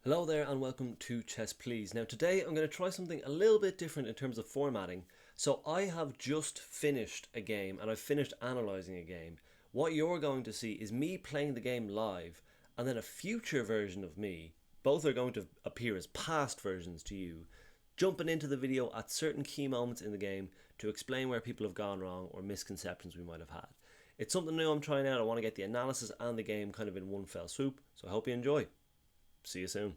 Hello there and welcome to Chess Please. Now today I'm going to try something a little bit different in terms of formatting. So I have just finished a game and I've finished analysing a game. What you're going to see is me playing the game live and then a future version of me. Both are going to appear as past versions to you, jumping into the video at certain key moments in the game to explain where people have gone wrong or misconceptions we might have had. It's something new I'm trying out. I want to get the analysis and the game kind of in one fell swoop, so I hope you enjoy. See you soon.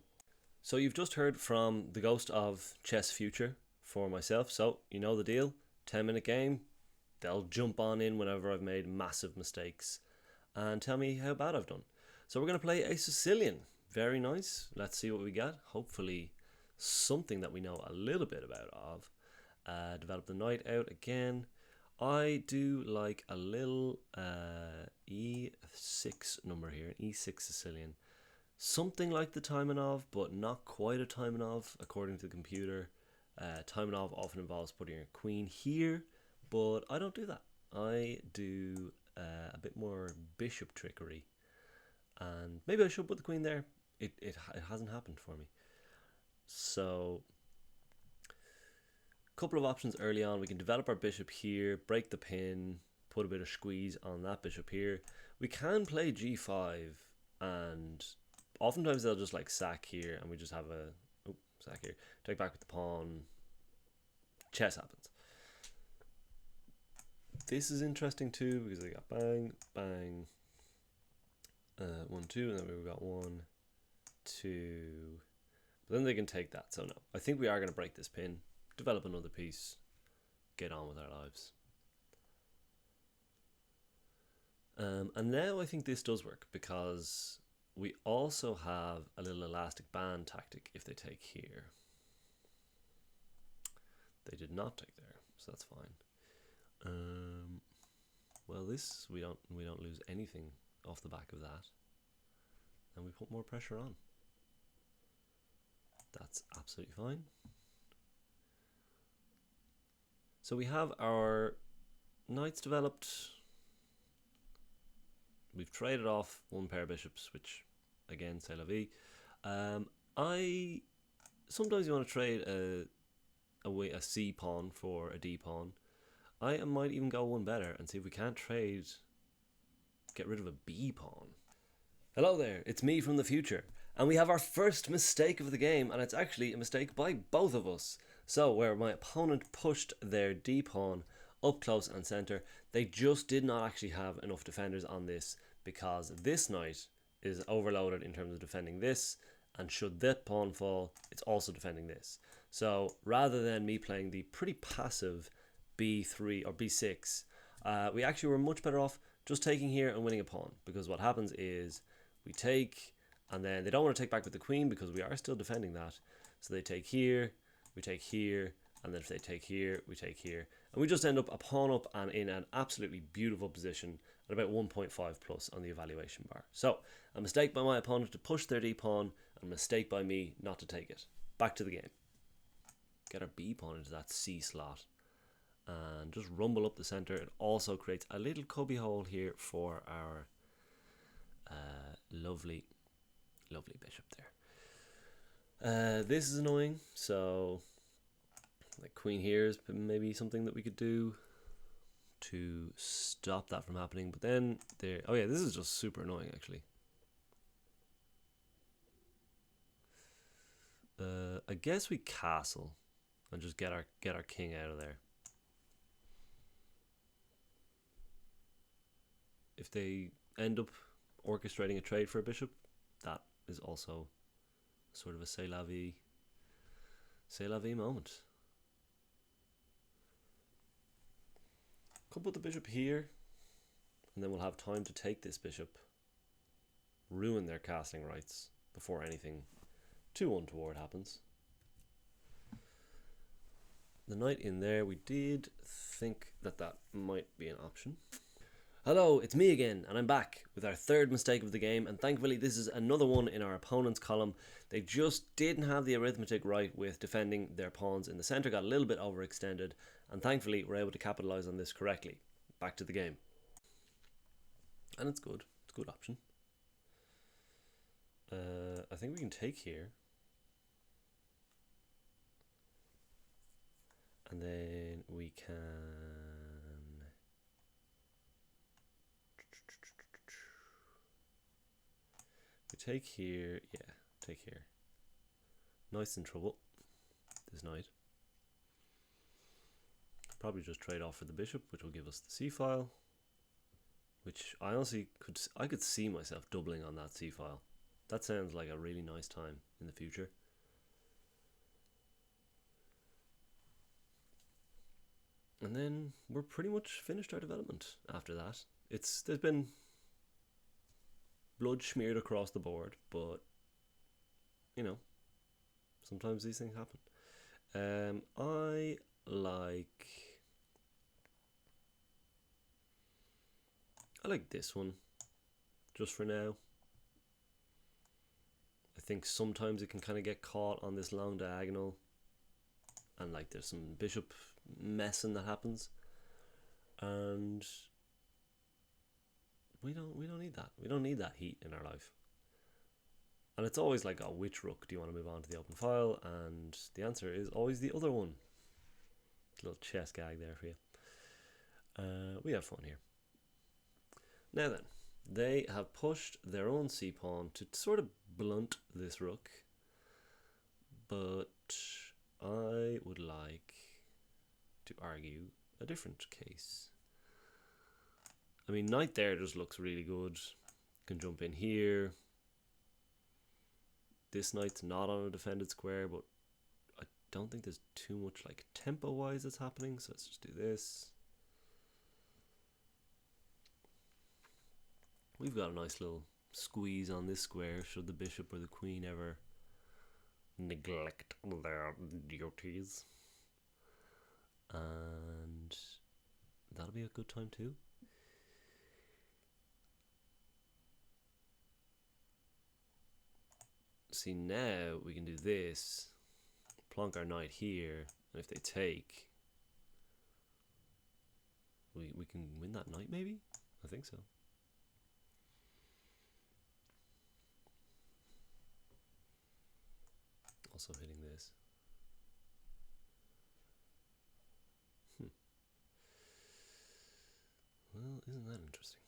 So you've just heard from the ghost of Chess Future for myself, so you know the deal. 10-minute game, they'll jump on in whenever I've made massive mistakes and tell me how bad I've done. So we're going to play a Sicilian. Very nice. Let's see what we get. Hopefully something that we know a little bit about of. Develop the knight out again. I do like a little E6 number here, an E6 Sicilian. Something like the Taimanov, but not quite a Taimanov, according to the computer. Taimanov often involves putting your queen here, but I don't do that. I do a bit more bishop trickery, and maybe I should put the queen there. It hasn't happened for me. So, a couple of options early on. We can develop our bishop here, break the pin, put a bit of squeeze on that bishop here. We can play g5 and oftentimes they'll just like sack here and we just have a sack here, take back with the pawn, chess happens. This is interesting too because they got bang bang 1 2 and then we've got 1 2, but then they can take that. So no, I think we are going to break this pin, develop another piece, get on with our lives. And now I think this does work because we also have a little elastic band tactic if they take here. They did not take there, so that's fine. Well, this we don't lose anything off the back of that, and we put more pressure on. That's absolutely fine. So we have our knights developed. We've traded off one pair of bishops, which, again, c'est la vie. Sometimes you want to trade a C pawn for a D pawn. I might even go one better and see if we can't get rid of a B pawn. Hello there, it's me from the future. And we have our first mistake of the game, and it's actually a mistake by both of us. So, where my opponent pushed their D pawn up close and center, they just did not actually have enough defenders on this because this knight is overloaded in terms of defending this, and should that pawn fall, it's also defending this. So rather than me playing the pretty passive b3 or b6, we actually were much better off just taking here and winning a pawn, because what happens is we take, and then they don't want to take back with the queen because we are still defending that. So they take here, we take here, and then if they take here, we take here. And we just end up a pawn up and in an absolutely beautiful position at about 1.5 plus on the evaluation bar. So, a mistake by my opponent to push their D pawn, and a mistake by me not to take it. Back to the game. Get our B pawn into that C slot and just rumble up the center. It also creates a little cubby hole here for our lovely bishop there. This is annoying, so like queen here is maybe something that we could do to stop that from happening, but then there, oh yeah, this is just super annoying actually. I guess we castle and just get our king out of there. If they end up orchestrating a trade for a bishop, that is also sort of a c'est la vie moment. Could put the bishop here, and then we'll have time to take this bishop, ruin their castling rights before anything too untoward happens. The knight in there, we did think that might be an option. Hello, it's me again, and I'm back with our third mistake of the game, and thankfully this is another one in our opponent's column. They just didn't have the arithmetic right with defending their pawns in the centre, got a little bit overextended, and thankfully we're able to capitalise on this correctly. Back to the game. And it's good. It's a good option. I think we can take here. And then we can... We take here, yeah, take here. Knight's in trouble this knight. Probably just trade off for the bishop, which will give us the c-file. Which I honestly could see myself doubling on that c-file. That sounds like a really nice time in the future. And then we're pretty much finished our development after that. There's been blood smeared across the board, but you know, sometimes these things happen. I like this one just for now. I think sometimes it can kind of get caught on this long diagonal, and like there's some bishop messing that happens, and we don't need that. We don't need that heat in our life. And it's always like, oh, which rook do you want to move on to the open file? And the answer is always the other one. Little chess gag there for you. We have fun here. Now then, they have pushed their own c-pawn to sort of blunt this rook, but I would like to argue a different case. I mean, knight there just looks really good. Can jump in here. This knight's not on a defended square, but I don't think there's too much like tempo-wise that's happening, so let's just do this. We've got a nice little squeeze on this square should the bishop or the queen ever neglect their duties. And that'll be a good time too. See, now we can do this, plonk our knight here, and if they take, we can win that knight maybe? I think so. Also hitting this. Well, isn't that interesting?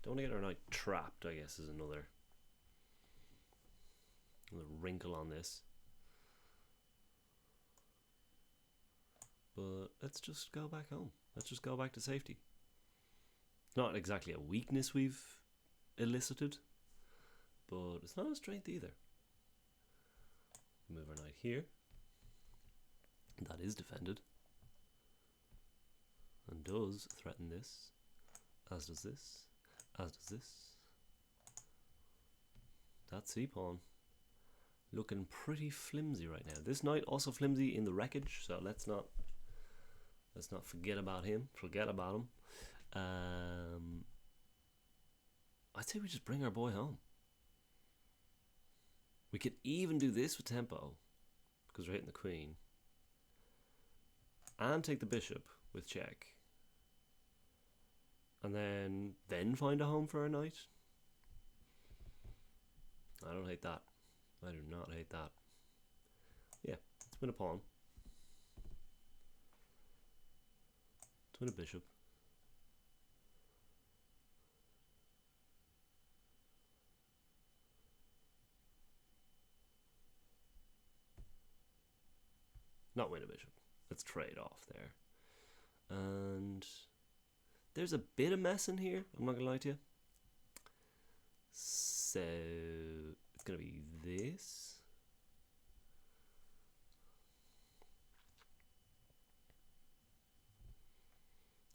Don't want to get our knight trapped, I guess, is another wrinkle on this. But let's just go back home. Let's just go back to safety. Not exactly a weakness we've elicited, but it's not a strength either. Move our knight here. That is defended. And does threaten this, as does this, as does this. That c-pawn looking pretty flimsy right now. This knight also flimsy in the wreckage, so let's not forget about him. I'd say we just bring our boy home. We could even do this with tempo, because we're hitting the queen, and take the bishop with check, and then find a home for our knight. I don't hate that. I do not hate that. Yeah, let's win a pawn. Let's win a bishop. Not win a bishop. Let's trade off there. And there's a bit of mess in here, I'm not gonna lie to you. So it's gonna be this.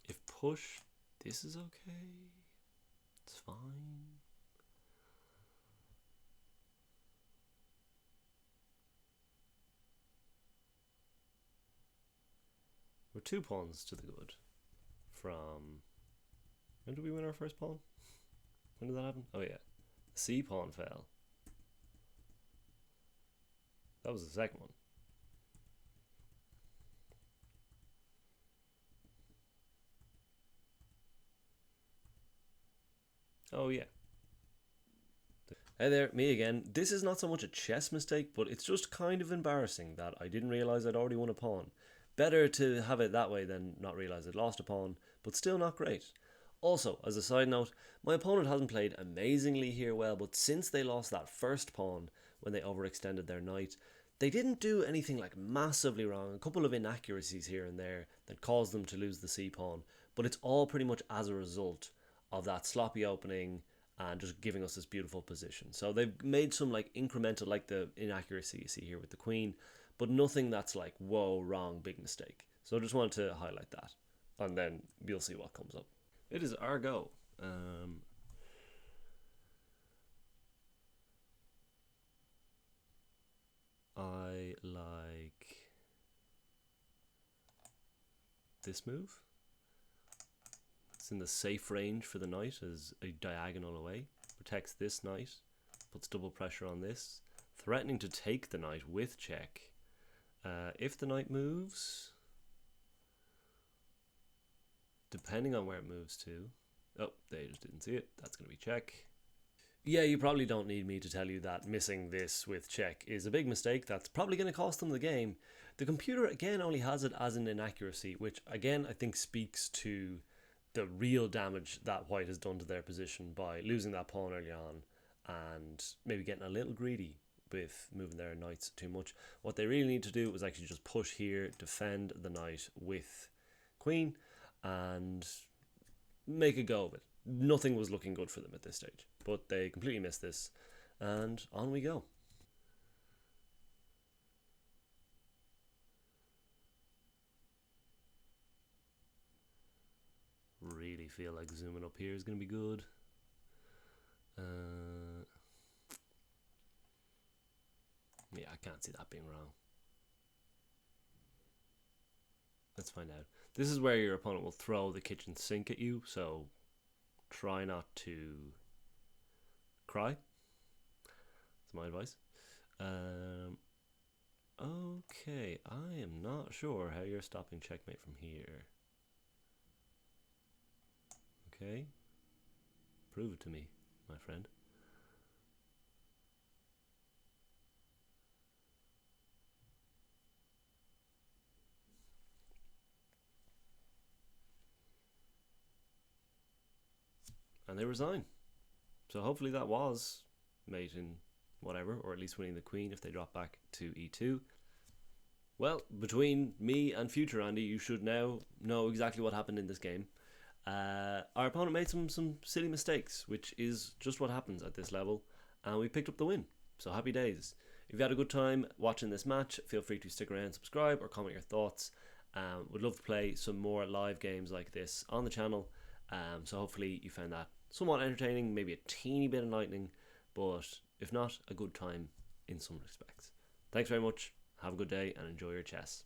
If push, this is okay. It's fine. We're 2 pawns to the good from... When did we win our first pawn? When did that happen? Oh yeah. The C pawn fell. That was the second one. Oh yeah. Hey there, me again. This is not so much a chess mistake, but it's just kind of embarrassing that I didn't realise I'd already won a pawn. Better to have it that way than not realise I'd lost a pawn, but still not great. Also, as a side note, my opponent hasn't played amazingly here well, but since they lost that first pawn when they overextended their knight, they didn't do anything like massively wrong. A couple of inaccuracies here and there that caused them to lose the c pawn, but it's all pretty much as a result of that sloppy opening and just giving us this beautiful position. So they've made some like incremental, like the inaccuracy you see here with the queen, but nothing that's like, whoa, wrong, big mistake. So I just wanted to highlight that, and then you'll see what comes up. It is our go. I like this move. It's in the safe range for the knight as a diagonal away. Protects this knight, puts double pressure on this, threatening to take the knight with check. If the knight moves, depending on where it moves to, oh, they just didn't see it, that's going to be check. Yeah, you probably don't need me to tell you that missing this with check is a big mistake that's probably going to cost them the game. The computer again only has it as an inaccuracy, which again I think speaks to the real damage that white has done to their position by losing that pawn early on and maybe getting a little greedy with moving their knights too much. What they really need to do is actually just push here, defend the knight with queen, and make a go of it. Nothing was looking good for them at this stage, but they completely missed this, and on we go. Really feel like zooming up here is going to be good. Yeah, I can't see that being wrong. Let's find out. This is where your opponent will throw the kitchen sink at you, so try not to cry. That's my advice. Okay, I am not sure how you're stopping checkmate from here. Okay, prove it to me, my friend. And they resign. So hopefully that was mate in whatever, or at least winning the queen if they drop back to e2. Well, between me and future Andy, you should now know exactly what happened in this game. Our opponent made some silly mistakes, which is just what happens at this level, and we picked up the win. So happy days. If you had a good time watching this match, feel free to stick around, subscribe, or comment your thoughts. Would love to play some more live games like this on the channel. So hopefully you found that somewhat entertaining, maybe a teeny bit enlightening, but if not, a good time in some respects. Thanks very much. Have a good day and enjoy your chess.